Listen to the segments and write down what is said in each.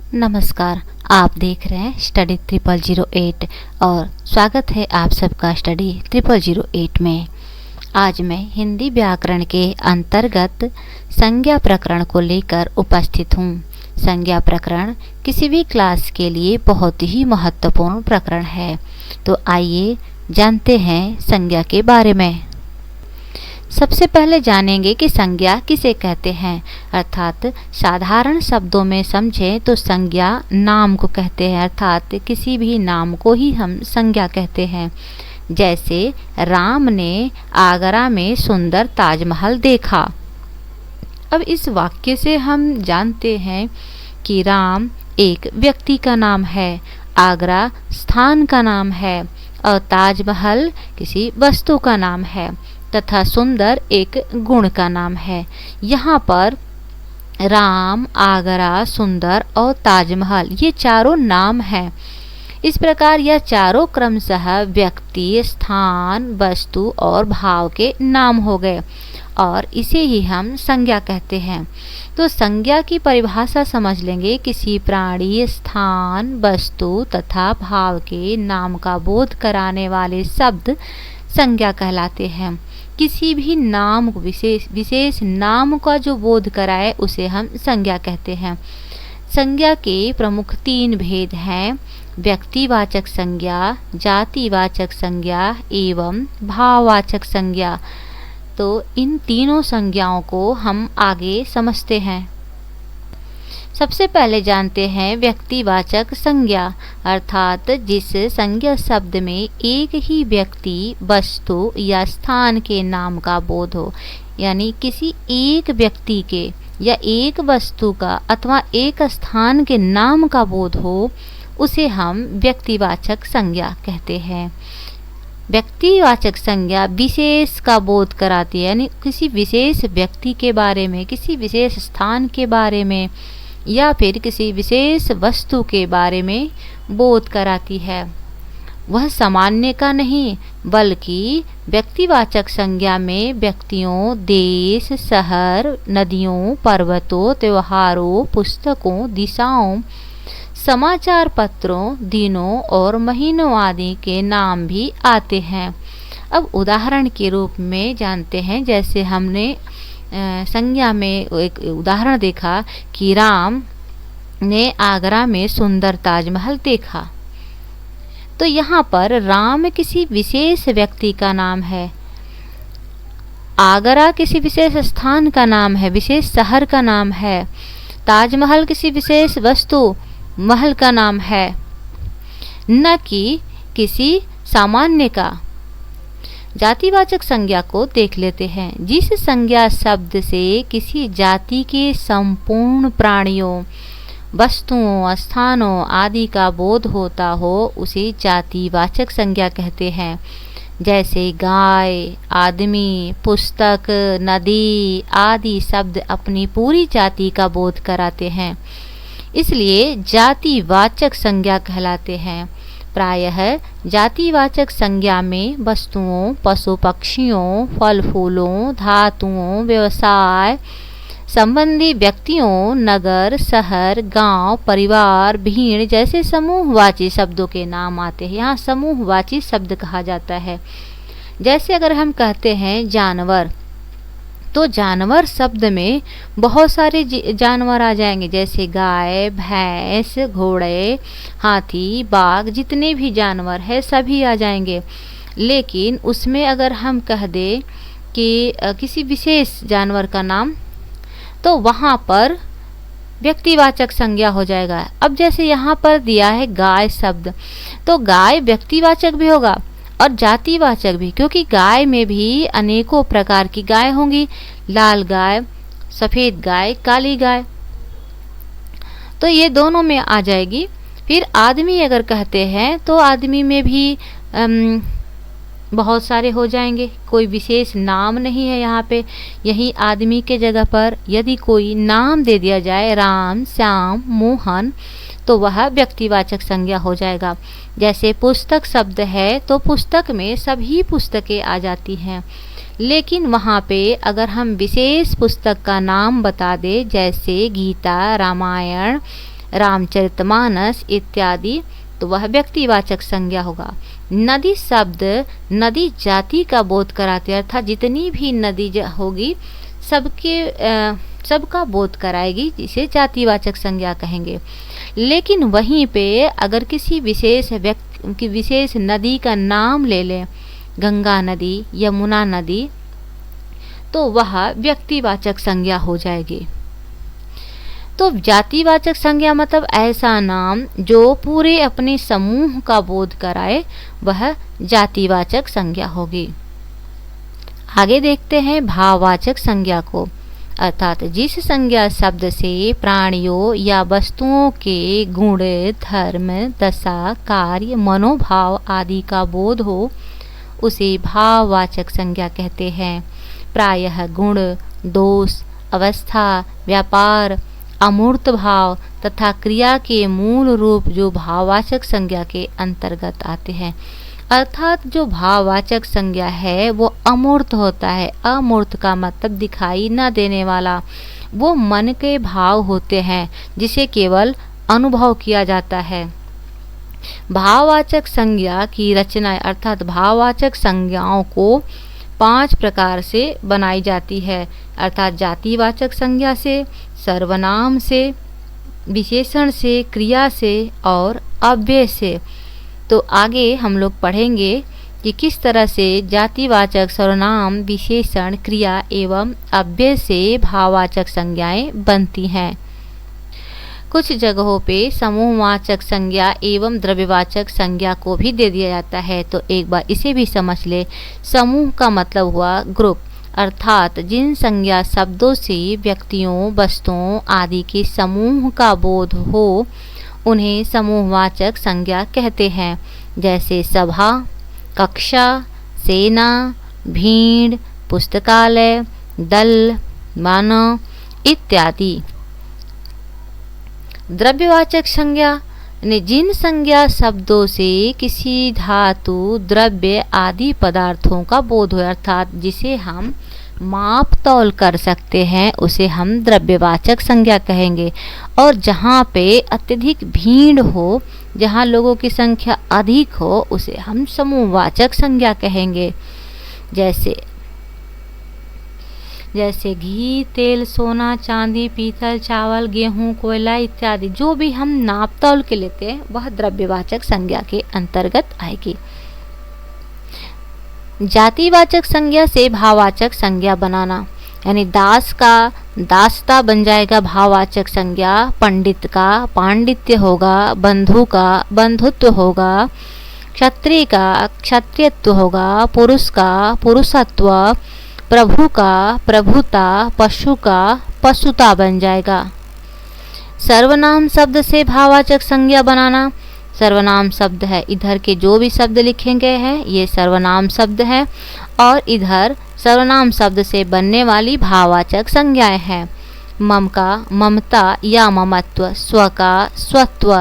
नमस्कार। आप देख रहे हैं स्टडी 0008 और स्वागत है आप सबका स्टडी 0008 में। आज मैं हिंदी व्याकरण के अंतर्गत संज्ञा प्रकरण को लेकर उपस्थित हूँ। संज्ञा प्रकरण किसी भी क्लास के लिए बहुत ही महत्वपूर्ण प्रकरण है। तो आइए जानते हैं संज्ञा के बारे में। सबसे पहले जानेंगे कि संज्ञा किसे कहते हैं, अर्थात साधारण शब्दों में समझें तो संज्ञा नाम को कहते हैं, अर्थात किसी भी नाम को ही हम संज्ञा कहते हैं। जैसे राम ने आगरा में सुंदर ताजमहल देखा। अब इस वाक्य से हम जानते हैं कि राम एक व्यक्ति का नाम है, आगरा स्थान का नाम है और ताजमहल किसी वस्तु का नाम है तथा सुंदर एक गुण का नाम है। यहाँ पर राम, आगरा, सुंदर और ताजमहल ये चारों नाम हैं। इस प्रकार यह चारों क्रमशः व्यक्ति, स्थान, वस्तु और भाव के नाम हो गए और इसे ही हम संज्ञा कहते हैं। तो संज्ञा की परिभाषा समझ लेंगे। किसी प्राणी, स्थान, वस्तु तथा भाव के नाम का बोध कराने वाले शब्द संज्ञा कहलाते हैं। किसी भी नाम को विशेष नाम का जो बोध कराए उसे हम संज्ञा कहते हैं। संज्ञा के प्रमुख 3 भेद हैं: व्यक्तिवाचक संज्ञा, जातिवाचक संज्ञा एवं भाववाचक संज्ञा। तो इन तीनों संज्ञाओं को हम आगे समझते हैं। सबसे पहले जानते हैं व्यक्तिवाचक संज्ञा, अर्थात जिस संज्ञा शब्द में एक ही व्यक्ति, वस्तु या स्थान के नाम का बोध हो, यानी किसी एक व्यक्ति के या एक वस्तु का अथवा एक स्थान के नाम का बोध हो, उसे हम व्यक्तिवाचक संज्ञा कहते हैं। व्यक्तिवाचक संज्ञा विशेष का बोध कराती है, यानी किसी विशेष व्यक्ति के बारे में, किसी विशेष स्थान के बारे में या फिर किसी विशेष वस्तु के बारे में बोध कराती है। वह सामान्य का नहीं बल्कि व्यक्तिवाचक संज्ञा में व्यक्तियों, देश, शहर, नदियों, पर्वतों, त्योहारों, पुस्तकों, दिशाओं, समाचार पत्रों, दिनों और महीनों आदि के नाम भी आते हैं। अब उदाहरण के रूप में जानते हैं। जैसे हमने संज्ञा में एक उदाहरण देखा कि राम ने आगरा में सुंदर ताजमहल देखा। तो यहाँ पर राम किसी विशेष व्यक्ति का नाम है, आगरा किसी विशेष स्थान का नाम है, विशेष शहर का नाम है, ताजमहल किसी विशेष वस्तु, महल का नाम है, न कि किसी सामान्य का। जातिवाचक संज्ञा को देख लेते हैं। जिस संज्ञा शब्द से किसी जाति के संपूर्ण प्राणियों, वस्तुओं, स्थानों आदि का बोध होता हो उसे जातिवाचक संज्ञा कहते हैं। जैसे गाय, आदमी, पुस्तक, नदी आदि शब्द अपनी पूरी जाति का बोध कराते हैं, इसलिए जातिवाचक संज्ञा कहलाते हैं। प्रायः जातिवाचक संज्ञा में वस्तुओं, पशु पक्षियों, फल फूलों, धातुओं, व्यवसाय संबंधी व्यक्तियों, नगर, शहर, गांव, परिवार, भीड़ जैसे समूहवाची शब्दों के नाम आते हैं। यहाँ समूहवाची शब्द कहा जाता है। जैसे अगर हम कहते हैं जानवर, तो जानवर शब्द में बहुत सारे जानवर आ जाएंगे, जैसे गाय, भैंस, घोड़े, हाथी, बाघ, जितने भी जानवर हैं सभी आ जाएंगे। लेकिन उसमें अगर हम कह दें कि किसी विशेष जानवर का नाम, तो वहाँ पर व्यक्तिवाचक संज्ञा हो जाएगा। अब जैसे यहाँ पर दिया है गाय शब्द, तो गाय व्यक्तिवाचक भी होगा और जातिवाचक भी, क्योंकि गाय में भी अनेकों प्रकार की गाय होंगी, लाल गाय, सफ़ेद गाय, काली गाय, तो ये दोनों में आ जाएगी। फिर आदमी अगर कहते हैं तो आदमी में भी बहुत सारे हो जाएंगे, कोई विशेष नाम नहीं है यहाँ पे। यही आदमी के जगह पर यदि कोई नाम दे दिया जाए, राम, श्याम, मोहन, तो वह व्यक्तिवाचक संज्ञा हो जाएगा। जैसे पुस्तक शब्द है तो पुस्तक में सभी पुस्तकें आ जाती हैं, लेकिन वहाँ पे अगर हम विशेष पुस्तक का नाम बता दें, जैसे गीता, रामायण, रामचरितमानस इत्यादि, तो वह व्यक्तिवाचक संज्ञा होगा। नदी शब्द नदी जाति का बोध कराते, अर्थात जितनी भी नदी होगी सबका बोध कराएगी, जिसे जातिवाचक संज्ञा कहेंगे। लेकिन वहीं पे अगर किसी विशेष नदी का नाम ले लें, गंगा नदी, यमुना नदी, तो वह व्यक्तिवाचक संज्ञा हो जाएगी। तो जातिवाचक संज्ञा मतलब ऐसा नाम जो पूरे अपने समूह का बोध कराए, वह जातिवाचक संज्ञा होगी। आगे देखते हैं भाववाचक संज्ञा को, अर्थात जिस संज्ञा शब्द से प्राणियों या वस्तुओं के गुण, धर्म, दशा, कार्य, मनोभाव आदि का बोध हो, उसे भाववाचक संज्ञा कहते हैं। प्रायः गुण, दोष, अवस्था, व्यापार, अमूर्त भाव तथा क्रिया के मूल रूप जो भाववाचक संज्ञा के अंतर्गत आते हैं, अर्थात जो भाववाचक संज्ञा है वो अमूर्त होता है। अमूर्त का मतलब दिखाई न देने वाला, वो मन के भाव होते हैं जिसे केवल अनुभव किया जाता है। भाववाचक संज्ञा की रचना, अर्थात भाववाचक संज्ञाओं को 5 प्रकार से बनाई जाती है, अर्थात जातिवाचक संज्ञा से, सर्वनाम से, विशेषण से, क्रिया से और अव्यय से। तो आगे हम लोग पढ़ेंगे कि किस तरह से जातिवाचक, सर्वनाम, विशेषण, क्रिया एवं अव्यय से भाववाचक संज्ञाएं बनती हैं। कुछ जगहों पे समूहवाचक संज्ञा एवं द्रव्यवाचक संज्ञा को भी दे दिया जाता है, तो एक बार इसे भी समझ ले। समूह का मतलब हुआ ग्रुप, अर्थात जिन संज्ञा शब्दों से व्यक्तियों, वस्तुओं आदि के समूह का बोध हो, उन्हें समूहवाचक संज्ञा कहते हैं। जैसे सभा, कक्षा, सेना, भीड़, पुस्तकालय, दल, मानव इत्यादि। द्रव्यवाचक संज्ञा ने जिन संज्ञा शब्दों से किसी धातु, द्रव्य आदि पदार्थों का बोध हो, अर्थात जिसे हम माप तौल कर सकते हैं, उसे हम द्रव्यवाचक संज्ञा कहेंगे। और जहाँ पे अत्यधिक भीड़ हो, जहाँ लोगों की संख्या अधिक हो, उसे हम समूहवाचक संज्ञा कहेंगे। जैसे घी, तेल, सोना, चांदी, पीतल, चावल, गेहूं, कोयला इत्यादि, जो भी हम नाप तौल के लेते हैं वह द्रव्यवाचक संज्ञा के अंतर्गत आएगी। जातिवाचक संज्ञा से भाववाचक संज्ञा बनाना, यानी दास का दासता बन जाएगा भाववाचक संज्ञा, पंडित का पांडित्य होगा, बंधु का बंधुत्व होगा, क्षत्रिय का क्षत्रियत्व होगा, पुरुष का पुरुषत्व, प्रभु का प्रभुता, पशु का पशुता बन जाएगा। सर्वनाम शब्द से भाववाचक संज्ञा बनाना, सर्वनाम शब्द है, इधर के जो भी शब्द लिखे गए हैं ये सर्वनाम शब्द है, और इधर सर्वनाम शब्द से बनने वाली भाववाचक संज्ञाएं हैं। मम का ममता या ममत्व, स्व का स्वत्व,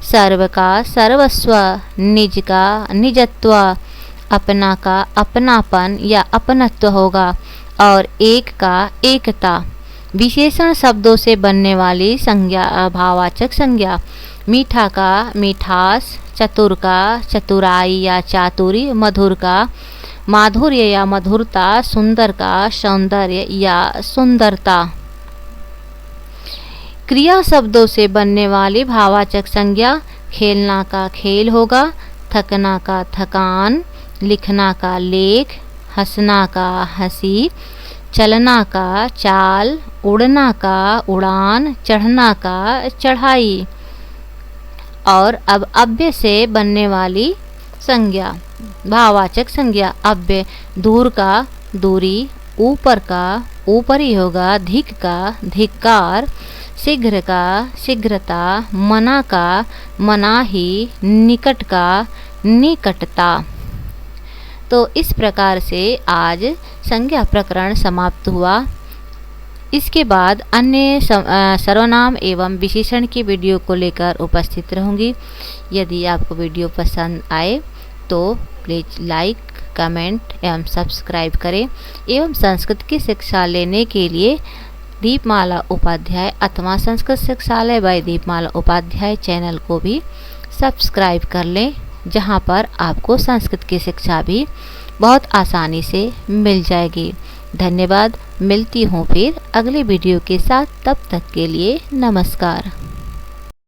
सर्व का सर्वस्व, निज का निजत्व, अपना का अपनापन या अपनत्व होगा, और एक का एकता। विशेषण शब्दों से बनने वाली संज्ञा भाववाचक संज्ञा, मीठा का मिठास, चतुर का चतुराई या चातुरी, मधुर का माधुर्य या मधुरता, सुंदर का सौंदर्य या सुंदरता। क्रिया शब्दों से बनने वाली भाववाचक संज्ञा, खेलना का खेल होगा, थकना का थकान, लिखना का लेख, हंसना का हंसी, चलना का चाल, उड़ना का उड़ान, चढ़ना का चढ़ाई। और अब अव्यय से बनने वाली संज्ञा भाववाचक संज्ञा, अव्यय दूर का दूरी, ऊपर का ऊपरी होगा, धिक का धिक्कार, शीघ्र का शीघ्रता, मना का मनाही, निकट का निकटता। तो इस प्रकार से आज संज्ञा प्रकरण समाप्त हुआ। इसके बाद अन्य सर्वनाम एवं विशेषण की वीडियो को लेकर उपस्थित रहूँगी। यदि आपको वीडियो पसंद आए तो प्लीज़ लाइक, कमेंट एवं सब्सक्राइब करें एवं संस्कृत की शिक्षा लेने के लिए दीपमाला उपाध्याय अथवा संस्कृत शिक्षालय बाय दीपमाला उपाध्याय चैनल को भी सब्सक्राइब कर लें, जहां पर आपको संस्कृत की शिक्षा भी बहुत आसानी से मिल जाएगी। धन्यवाद। मिलती हूँ फिर अगले वीडियो के साथ, तब तक के लिए नमस्कार।